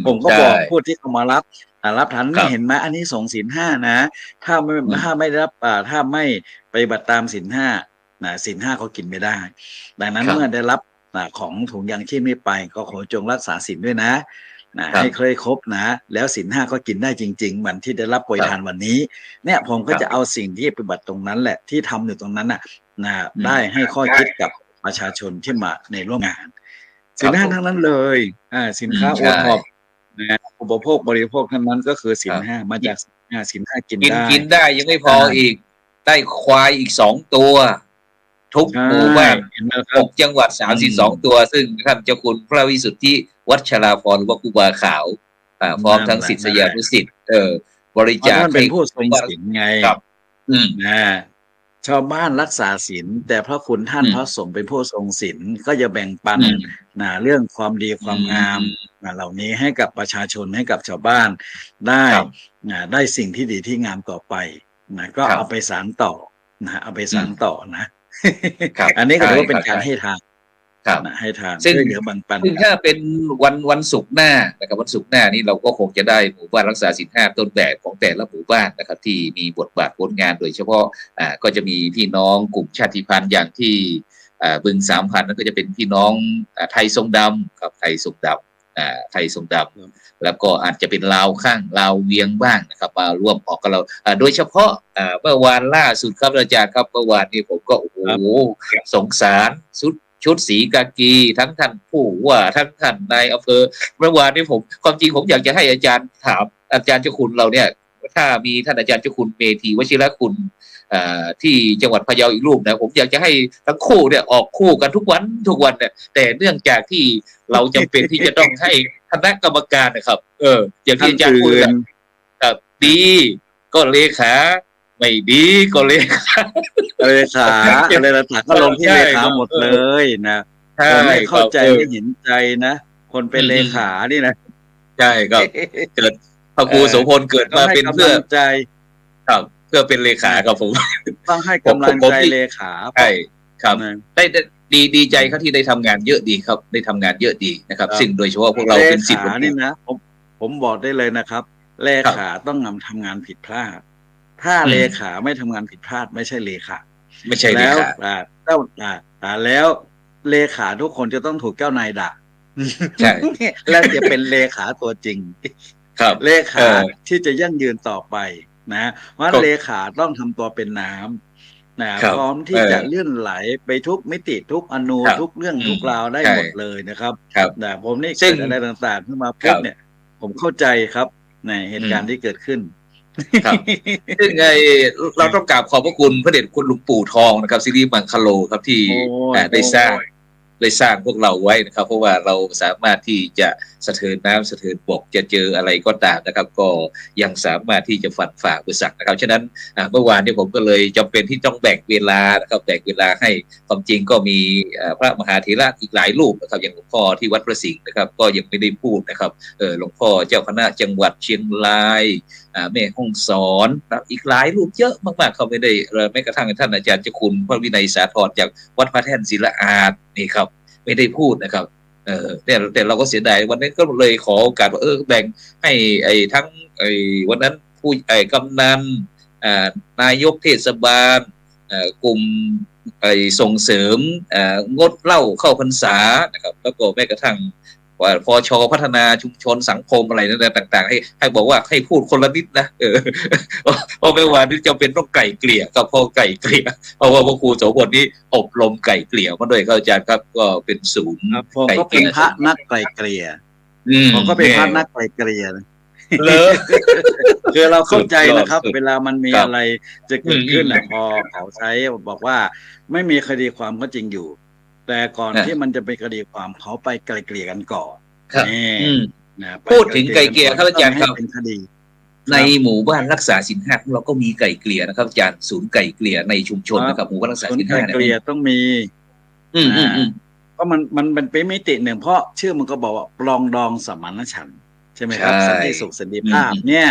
ผมก็บอกพูดที่เขามารับทานนี่เห็นไหมอันนี้ส่งศีล5นะถ้าไม่รับถ้าไม่ปฏิบัติตามศีล5ศีล5เขากินไม่ได้ดังนั้นเมื่อได้รับของถุงยางชีพนี้ไปก็ขอจงรักษาศีลด้วยนะให้เคยครบแล้วศีล5ก็กินได้จริงๆเหมือนที่ได้รับโปรยทานวันนี้เนี่ยผมก็จะเอาสิ่งที่ปฏิบัติตรงนั้นแหละที่ทำอยู่ตรงนั้นได้ให้ข้อคิดกับประชาชนที่มาในร่วมงานศีล5ทั้งนั้นเลยสินค้าโอท็อปอุปโภคบริโภคทั้งนั้นก็คือศีล5มาจากศีล5กินได้ยังไม่พออีกได้ควายอีก2 ตัวทุกหมู่บ้าน6 จังหวัด32 ตัวซึ่งท่านเจ้าคุณพระวิสุทธิวัชราภรณ์หรือว่าครูบาขาวพร้อมทั้งศิษยานุศิษย์บริจาคเป็นผู้ทรงศีลไงชาวบ้านรักษาศีลแต่พระคุณท่านพระสงฆ์เป็นผู้ทรงศีลก็จะแบ่งปันเรื่องความดีความงามเหล่านี้ให้กับประชาชนให้กับชาวบ้านได้สิ่งที่ดีที่งามต่อไปก็เอาไปสานต่อ นะเอาไปสานต่อนะครับ อันนี้ก็ถือว่าเป็นการให้ทาน ครับ นะให้ทาน ซึ่ง ช่วยเหลือแบ่งปัน ซึ่ง กัน ถ้าเป็นวันศุกร์หน้านะครับวันศุกร์หน้านี้เราก็คงจะได้หมู่บ้านรักษาศีล 5ต้นแบบของแต่ละหมู่บ้านนะครับที่มีบทบาทผลงานโดยเฉพาะก็จะมีพี่น้องกลุ่มชาติพันธุ์อย่างที่บึง3,000นั้นก็จะเป็นพี่น้องไทยทรงดำครับไทยทรงดำไทยทรงดำแล้วก็อาจจะเป็นลาวข้างลาวเวียงบ้างนะครับมาร่วมออกกับเราโดยเฉพาะเมื่อวานล่าสุดครับอาจารย์ครับเมื่อวานนี้ผมก็โอ้โหสงสารชุดสีกากีทั้งท่านผู้ว่าทั้งท่านนายอำเภอเมื่อวานนี้ผมความจริงผมอยากจะให้อาจารย์ถามอาจารย์เจ้าคุณเราเนี่ยถ้ามีท่านอาจารย์เจ้าคุณเมธีวชิรคุณที่จังหวัดพะเยาอีกรูปนะผมอยากจะให้ทั้งคู่เนี่ยออกคู่กันทุกวันเนี่ยแต่เนื่องจากที่เราจำเป็นที่จะต้องให้คณะกรรมการนะครับอย่างที่อาจารย์พูดดีก็เลขาไม่ดีก็เลขาอะไรต่างๆก็ลงที่เลขาหมดเลยนะผมไม่เข้าใจไม่เห็นใจนะคนเป็นเลขานี่นะใช่ครับเกิดพระครูโสพลเกิดมาเป็นเพื่อใจครับเพื่อเป็นเลขาครับผมต้องให้กำลังใจเลขาใช่ครับได้ดีใจครับที่ได้ทำงานเยอะดีครับได้ทำงานเยอะดีนะครับซึ่งโดยเฉพาะพวกเราเป็นศิษย์นี่นะผมบอกได้เลยนะครับเลขาต้องทำงานผิดพลาดถ้าเลขาไม่ทำงานผิดพลาดไม่ใช่เลขาไม่ใช่เลขาแล้วเลขาทุกคนจะต้องถูกเจ้านายด่าใช่แล้วจะเป็นเลขาตัวจริงครับเลขาที่จะยั่งยืนต่อไปนะเพราะเลขาต้องทำตัวเป็นน้ำนะพร้อมที่จะเลื่อนไหลไปทุกมิติทุกอนูทุกเรื่องทุกราวได้หมดเลยนะครับแต่ผมนี่เกิดอะไรต่างๆขึ้นมาปุ๊บเนี่ยผมเข้าใจครับในเหตุการณ์ที่เกิดขึ้นครับซึ่งเราต้องกราบขอบพระคุณพระเดชคุณหลวงปู่ทองนะครับสิริมังคโลครับที่ได้สร้างพวกเราไว้นะครับเพราะว่าเราสามารถที่จะสะเทินน้ำสะเทินบกจะเจออะไรก็ตามนะครับก็ยังสามารถที่จะฟันฝ่าอุปสรรคนะครับฉะนั้นเมื่อวานนี้ผมก็เลยจำเป็นที่ต้องแบ่งเวลานะครับแบ่งเวลาให้ความจริงก็มีพระมหาเถระอีกหลายรูปนะครับอย่างหลวงพ่อที่วัดพระสิงห์นะครับก็ยังไม่ได้พูดนะครับหลวงพ่อเจ้าคณะจังหวัดเชียงรายแม่ฮ่องสอนอีกหลายรูปเยอะมากๆเขาไม่ได้แม้กระทั่งท่านอาจารย์เจ้าคุณพระวินัยสาธรจากวัดพระแท่นศิลาอาสน์นี่ครับไม่ได้พูดนะครับแต่เราก็เสียดายวันนี้ก็เลยขอโอกาสว่าแบ่งให้ทั้งวันนั้นผู้กำนันนายกเทศบาลกลุ่มส่งเสริมงดเหล้าเข้าพรรษานะครับแล้วก็แม้กระทั่งพชพัฒนาชุมชนสังคมอะไรนั่นต่างๆให้บอกว่าให้พูดคนละนิดนะเพราะไม่ว่านี่จะเป็นต้องไก่เกลี่ยกับพอไก่เกลี่ยเพราะว่าพระครูโสพลนี้อบรมไก่เกลี่ยมาด้วยครับอาจารย์ครับก็เป็นศูนย์ไก่เกลี่ยก็เป็นพระนักไก่เกลี่ยผมก็เป็นพระนักไก่เกลี่ยคือเราเข้าใจนะครับเวลามันมีอะไรจะเกิดขึ้นพอเขาใช้บอกว่าไม่มีคดีความก็จริงอยู่แต่ก่อนที่มันจะไปคดีความเขาไปไกลเกลี่ยกันก่อนนี่พูดถึงไกลเกลี่ยครับอาจารย์ครับเป็นคดีในหมู่บ้านรักษาศีล 5ของเราก็มีไกลเกลี่ยนะครับอาจารย์ศูนย์ไกลเกลี่ยในชุมชนนะครับหมู่บ้านรักษาศีล 5ไกลเกลี่ยต้องมีเพราะมันเป็นมิติหนึ่งเพราะชื่อมันก็บอกว่าปรองดองสมานฉันท์ใช่ไหมครับสันติสุขสันติภาพเนี่ย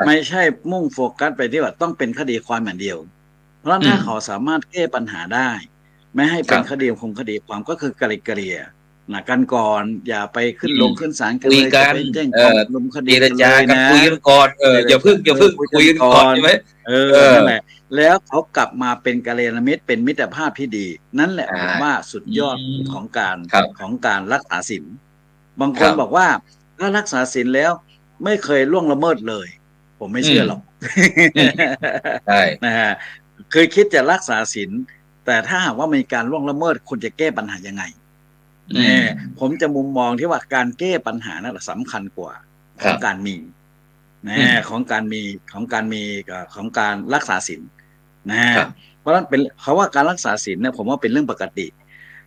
ไม่ใช่มุ่งโฟกัสไปที่ว่าต้องเป็นคดีความอย่างเดียวเพราะถ้าเขาสามารถแก้ปัญหาได้ไม่ให้เป็นคดีคดีความก็คือไกลเกลี่ยกันก่อนอย่าไปขึ้นลงขึ้นศาลกันเลยจะไปแจ้งความดำเนินคดีกันเลยนะคุยกันก่อนอย่าเพิ่งคุยกันก่อนใช่ไหมนั่นแหละแล้วเขากลับมาเป็นกัลยาณมิตรเป็นมิตรภาพที่ดีนั่นแหละผมว่าสุดยอดของการรักษาศีลบางคนบอกว่าถ้ารักษาศีลแล้วไม่เคยล่วงละเมิดเลยผมไม่เชื่อหรอกใช่นะฮะเคยคิดจะรักษาศีลแต่ถ้าหากว่ามีการล่วงละเมิดคุณจะแก้ปัญหายังไงผมจะมุมมองที่ว่าการแก้ปัญหานั่นแหละสำคัญกว่าของการมีของการรักษาศีลเพราะฉะนั้นเป็นเขาว่าการรักษาศีลเนี่ยผมว่าเป็นเรื่องปกติ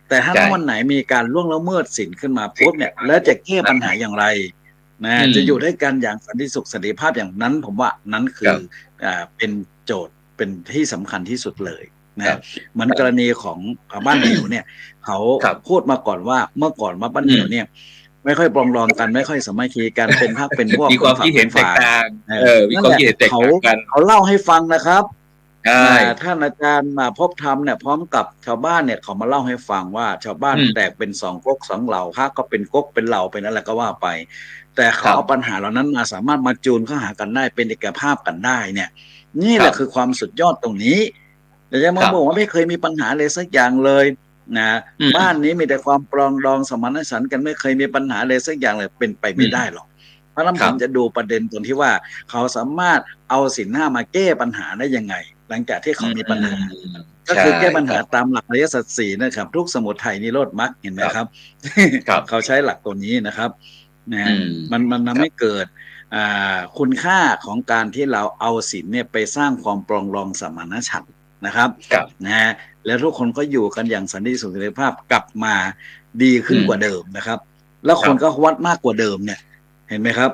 แต่ถ้าวันไหนมีการล่วงละเมิดศีลขึ้นมาปุ๊บเนี่ยแล้วจะแก้ปัญหาอย่างไรจะอยู่ด้วยกันอย่างสันติสุขสันติภาพอย่างนั้นผมว่านั้นคือเป็นโจทย์เป็นที่สำคัญที่สุดเลยนะเหมือนกรณีของบ้านเหนียวเนี่ยเขาพูดมาก่อนว่าเมื่อก่อนมาบ้านเหนียวเนี่ยไม่ค่อยปรองดองกันไม่ค่อยสามัคคีกันเป็นพรรคเป็นพวกมีความคิดเห็นแตกต่างมีความคิดเห็นแตกต่างกันเขาเล่าให้ฟังนะครับ ใช่ท่านอาจารย์มาพบธรรมเนี่ยพร้อมกับชาวบ้านเนี่ยเขามาเล่าให้ฟังว่าชาวบ้านแตกเป็นสองก๊กสองเหล่าพระก็เป็นก๊กเป็นเหล่าเป็นอะไรก็ว่าไป แต่คเขารับเอาปัญหาเหล่านั้นมาสามารถมาจูนเข้าหากันได้เป็นเอกภาพกันได้เนี่ยนี่ครับแหละคือความสุดยอดตรงนี้แต่จะครับมาบอกว่าไม่เคยมีปัญหาเลยสักอย่างเลยนะอืบ้านมนี้มีแต่ความปรองดองสมานฉันท์กันไม่เคยมีปัญหาเลยสักอย่างเลยเป็นไปอืมไม่ได้หรอกเพราะฉะนั้นครับผมจะดูประเด็นตรงที่ว่าเขาสามารถเอาศีลห้ามาแก้ปัญหาได้ยังไง หลังจากที่อืเขามีปัญหามก็ใช่คือแก้ปัญครับหาตามหลักอริยสัจสี่นะครับทุกข์สมุทัยนิโรธมรรคเห็นไหมครับครับ ครับ เขาใช้หลักตัวนี้นะครับนะอืมมันคทำรับให้เกิดคุณค่าของการที่เราเอาศีลเนี่ยไปสร้างความปรองดองสมานฉันท์นะครับครับนะฮะแล้วทุกคนก็อยู่กันอย่างสันติสุขสันติภาพกลับมาดีขึ้อืมนกว่าเดิมนะครับแล้วครับคนก็วัดมากกว่าเดิมเนี่ยเห็นไหมครับ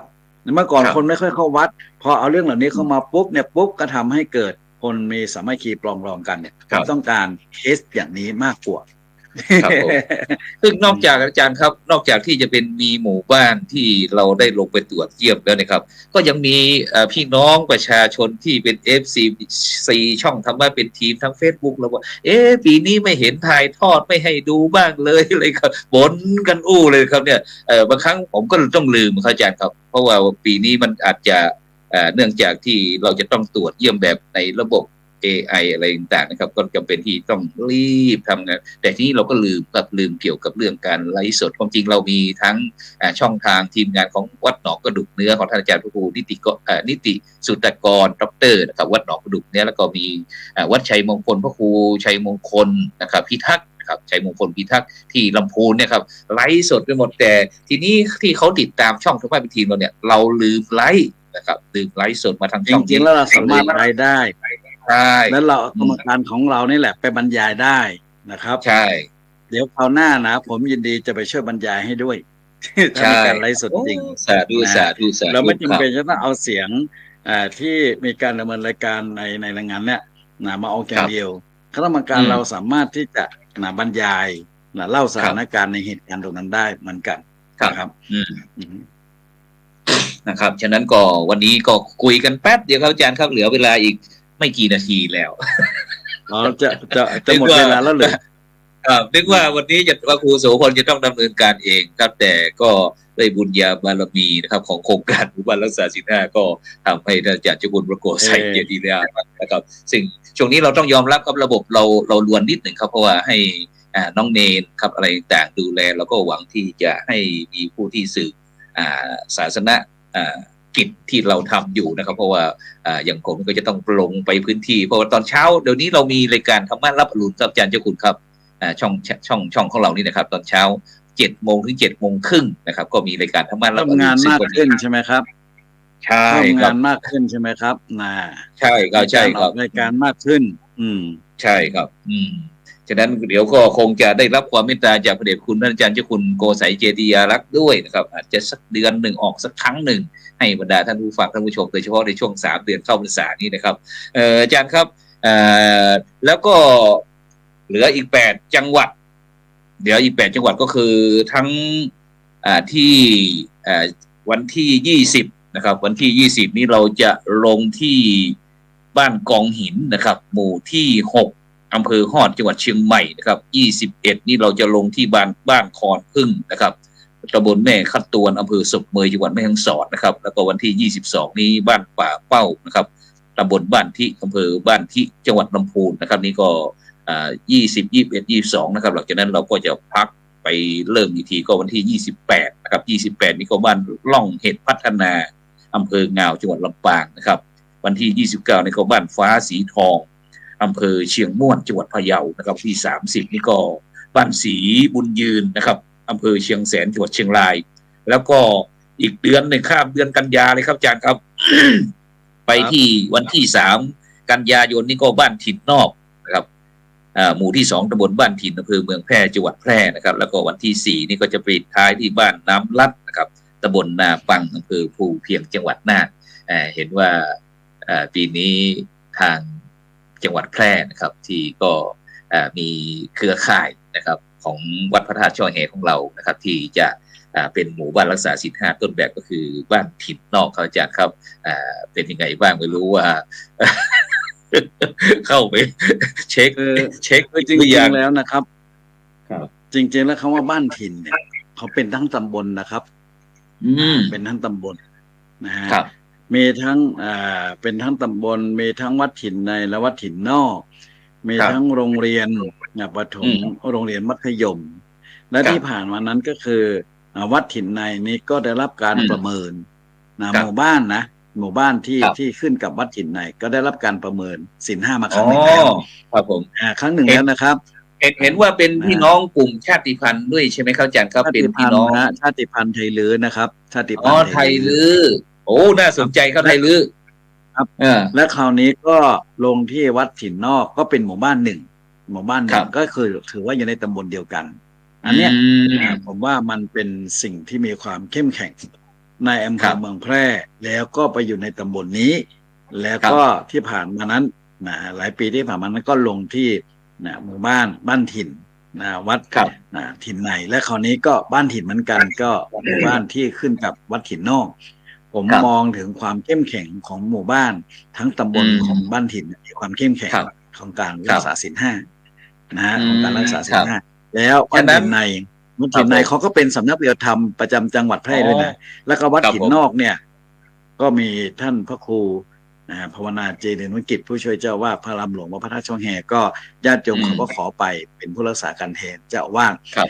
เมื่อก่อนครับคนไม่ค่อยเข้าวัดพอเอาเรื่องเหล่านี้อืมเข้ามาปุ๊บก็ทำให้เกิดคนมีสามัคคีปรองดองกันเนี่ยผมครับต้องการเคสอย่างนี้มากกว่า ครับผม ซึ่งนอกจากอาจารย์ครับนอกจากที่จะเป็นมีหมู่บ้านที่เราได้ลงไปตรวจเยี่ยมแล้วนะครับก็ยังมีพี่น้องประชาชนที่เป็น FC ช่องทำมาเป็นทีมทั้ง Facebook แล้วว่าปีนี้ไม่เห็นถ่ายทอดไม่ให้ดูบ้างเลยเลยครับบ่นกันอู้เลยครับเนี่ยบางครั้งผมก็ต้องลืมครับอาจารย์ครับเพราะว่าปีนี้มันอาจจะเนื่องจากที่เราจะต้องตรวจเยี่ยมแบบในระบบ AI อะไรต่างๆนะครับก็จำเป็นที่ต้องรีบทำงานแต่ที่นี้เราก็ลืมเกี่ยวกับเรื่องการไลฟ์สดความจริงเรามีทั้งช่องทางทีมงานของวัดหนองกระดุกเนื้อของท่านอาจารย์พระครูนิติสุตกรด็อกเตอร์นะครับวัดหนองกระดุกเนื้อแล้วก็มีวัดชัยมงคลพระครูชัยมงคลนะครับพิทักษ์ครับชัยมงคลพิทักษ์ที่ลำพูนเนี่ยครับไลฟ์สดไปหมดแต่ทีนี้ที่เขาติดตามช่องทุกภาคเป็นทีมเราเนี่ยเราลืมไลฟ์นะครับลืมไลฟ์สดมาทางจช่องนี้ริงๆแล้วเราสามารถไปได้ ใช่แล้วเรากอืมรรมการของเรานี่แหละไปบรรยายได้นะครับ ใช่เดี๋ยวคราวหน้านะผมยินดีจะไปช่วยบรรยายให้ด้วย ถ้าใช่มีการไลฟ์สดโอ้จริงสาธุนะสาธุสาเราธุไม่จำครับเป็นจะต้องเอาเสียงที่มีการดำเนินรายการในรายงานเนี่ยมาเอาอครับย่างเดียวคณะกรรมการอืมเราสามารถที่จะบรรยายเล่าสครับถานการณ์ในเหตุการณ์ตรงนั้นได้เหมือนกันครับนะครับอืมอืมนะครับฉะนั้นก็วันนี้ก็คุยกันแป๊บเดียวครับอาจารย์ครับเหลือเวลาอีกไม่กี่นาทีแล้ว อ๋อจะหมดนึกว่าเวลาแล้วเหรือนึกว่าวันนี้จะว่าครูโสพลจะต้องดำเนินการเองครับแต่ก็ด้วยบุญญาบารมีนะครับของโครงการหมู่บ้านรักษาศีลห้าก็ทำให้ท่านอาจารย์เจ้าคุณประโกศใส่เกียรติยานะครับซึ่งช่วงนี้เราต้องยอมรับครับระบบเราลวนนิดหนึ่งครับเพราะว่าให้น้องเนนครับอะไรต่างดูแลแล้วก็หวังที่จะให้มีผู้ที่สืบศาสนากิจที่เราทำอยู่นะครับเพราะว่าอย่างผมก็จะต้องลงไปพื้นที่เพราะว่าตอนเช้าเดี๋ยวนี้เรามีรายการธรรมะรับอรุณครับอาจารย์เจ้าคุณครับช่องของเรานี่นะครับตอนเช้า7 โมงถึง7 โมงครึ่งนะครับก็มีรายการธรรมะรับอรุทำงานณซึ่งมากขึ้นใช่ไหมครับใช่ทำครับงานมากขึ้นใช่ไหมครับใช่ครับใช่มีการอครับอกรายการมากขึ้น ใช่ครับฉะนั้นเดี๋ยวก็คงจะได้รับความเมตตาจากพระเดชคุณท่านอาจารย์เจ้าคุณโกษัยเจติยารักษ์ด้วยนะครับอาจจะสักเดือนหนึ่งออกสักครั้งหนึ่งให้บรรดาท่านผู้ฟังท่านผู้ชมโดยเฉพาะในช่วง3 เดือนเข้าพรรษานี้นะครับอาจารย์ครับแล้วก็เหลืออีก8 จังหวัดเดี๋ยวอีก8 จังหวัดก็คือทั้งที่วันที่20นะครับวันที่20นี้เราจะลงที่บ้านกองหินนะครับหมู่ที่6อำเภอฮอดจังหวัดเชียงใหม่นะครับ21นี่เราจะลงที่บ้านคอนพึ่งนะครับตำบลแม่คัดตวนอำเภอศพเมยจังหวัดแม่ฮ่องสอนนะครับแล้วก็วันที่22นี้บ้านป่าเป้านะครับตำบลบ้านที่อำเภอบ้านที่จังหวัดลำพูนนะครับนี่ก็20 21 22นะครับหลังจากนั้นเราก็จะพักไปเริ่มอีกทีก็วันที่28นะครับ28นี่ก็บ้านล่องเห็ดพัฒนาอำเภองาวจังหวัดลำปางนะครับวันที่29นี่ก็บ้านฟ้าสีทองอำเภอเชียงม่วนจังหวัดพะเยานะครับที่30นี่ก็บ้านศรีบุญยืนนะครับอำเภอเชียงแสนจังหวัดเชียงรายแล้วก็อีกเดือนหนึ่งข้ามเดือนกันยาเลยครับอาจารย์ครับ ไปที่วันที่3 กันยายนนี่ก็บ้านถิ่นนอกนะครับหมู่ที่2ตำบลบ้านถิ่นอำเภอเมืองแพร่จังหวัดแพร่นะครับแล้วก็วันที่4นี่ก็จะปิดท้ายที่บ้านน้ำลัดนะครับตำบลนาปังอำเภอภูเพียงจังหวัดน่านเห็นว่าปีนี้ทางจังหวัดแพร่นะครับที่ก็มีเครือข่ายนะครับของวัดพระธาตุช่อแหของเรานะครับที่จะเป็นหมู่บ้านรักษาศีล5ต้นแบบก็คือบ้านถิ่นนอกครับอาจารย์ครับเป็นยังไงบ้างไม่รู้ว่า เข้าไปเช็ค คือ เช็ค คือจ ตัว ริ อง ย่าง ๆแล้วนะครับ ครับ จริงๆแล้วคำว่าบ้านถิ่นเนี่ยเขาเป็นทั้งตำบลนะครับ เป็นทั้งตำบลนะฮะ ครับ มีทั้งเป็นทั้งตำบลมีทั้งวัดถิ่นในและวัดถิ่นนอก มี ครับ ทั้งโรงเรียนประถมโรงเรียนมัธยม และ ครับ ที่ผ่านมานั้นก็คือวัดถิ่นในนี้ก็ได้รับการ อืม ประเมินนะ ครั ห บ มู่บ้านนะหมู่บ้านที่ ครับ ที่ขึ้นกับวัดถิ่นในก็ได้รับการประเมินศีล 5มาค อ๋ รั้ อง หนึ่งแล้ว ครับผม ครั้งหนึ่ง เห็น แล้วนะครับ เห็นว่าเป็นพี่น้องกลุ่มชาติพันธุ์ด้วยใช่ไหมครับอาจารย์ครับ ชา เป็น ติ พี่ พัน น้ ธุ์ อง นะชาติพันธุ์ไทยลื้อนะครับชาติ อ๋ พั อน ธุ์ ไท ไท ย ยลื้อ ลื้อโอ้น่าสนใจครับไทยลื้อ ครับ อ่า และคราวนี้ก็ลงที่วัดถิ่นนอกก็เป็นหมู่บ้านหนึ่งหมู่บ้านห ครั นึ่ง บ ก็คือถือว่าอยู่ในตำบลเดียวกัน อันเนี้ย ผมว่ามันเป็นสิ่งที่มีความเข้มแข็งในอำเภ ครั อบ เมืองแพร่แล้วก็ไปอยู่ในตำบลนี้ แล้วก็ ครับ ที่ผ่านมานั้นหลายปีที่ผ่านมานั้นก็ลงที่หมู่บ้านบ้านถิ่นวัด ครับ ถิ่นในและคราวนี้ก็บ้านถิ่นเหมือนกันก็หมู่บ้านที่ขึ้นกับวัดถิ่นนอก ผม ครับ มองถึงความเข้มแข็งของหมู่บ้านทั้งตำบล อืม ของบ้านถิ่นมีความเข้มแข็ง ครับ ของการ ครั รับ กษาศีล 5นะฮะของการรักษาศี ครั ล บ 5แล้ววัด ฉะนั้น ถิ่นในวัดถิ่นใน ครับผม เขาก็เป็นสำนักปฏิบัติธรรมประจำจังหวัดแพร่ด้วยนะแล้วก็วัด ครับ ถิ่น ผม นอกเนี่ย ก็มีท่านพระครูภาวนาเจริญวิกิตผู้ช่วยเจ้าวาดพระรามหลวงวัดพระธาตุช่องแหก็ญาติโยมเขาก็ขอไปเป็นผู้รักษาการแทนเจ้าอาวาส ครับ